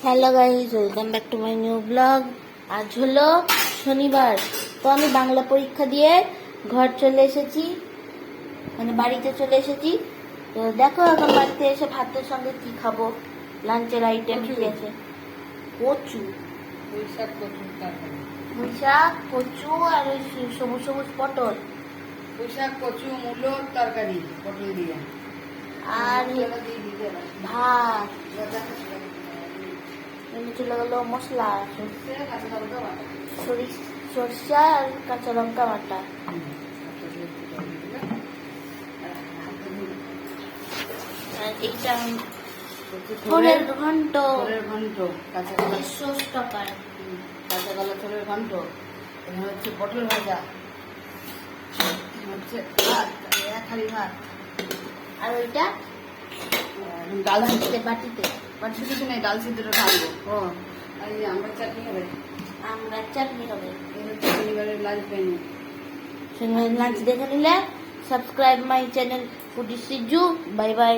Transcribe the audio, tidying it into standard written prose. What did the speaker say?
Hello guys, welcome back to my new blog. আজ হলো শনিবার, তো আমি বাংলা পরীক্ষা দিয়ে ঘর চলে এসেছি, মানে বাড়িতে চলে এসেছি। তো দেখো এখন বাড়িতে এসে ভাতের সঙ্গে কি খাবো, লাঞ্চের আইটেম কি আছে। কচু, পুঁই শাক, কচু তরকারি। পুঁই শাক, কচু আর ওই সবুজ সবুজ পটল, পুঁই শাক, কচু, মূলোর তরকারি পটল দিয়ে। আর ভাত। সর্ষে, এমনি চলে গেলো মশলা, কাঁচা লঙ্কা বাটা। সরষা আর কাঁচা লঙ্কা বাটা। আর এইটা থোড়ের ঘন্ট, থোড়ের ঘন্ট, কাঁচা কলা, 150 টাকার। কাঁচা কলা থোড়ের ঘন্ট। এখানে হচ্ছে পটল ভাজা, হচ্ছে ভাত, এক হাঁড়ি ভাত। আর ওইটা ডাল বাটিতে বাটিতে বাড়ছে কিছু নেই, ডাল সিদ্ধটা ঢালবো। ও, আর এই যে আমরা চাটনি হবে। আমরা চাটনি হবে। এই হচ্ছে শনিবারের লাঞ্চ মেনু। লাঞ্চ দেখে নিলে subscribe my channel foodie Siju. Bye by.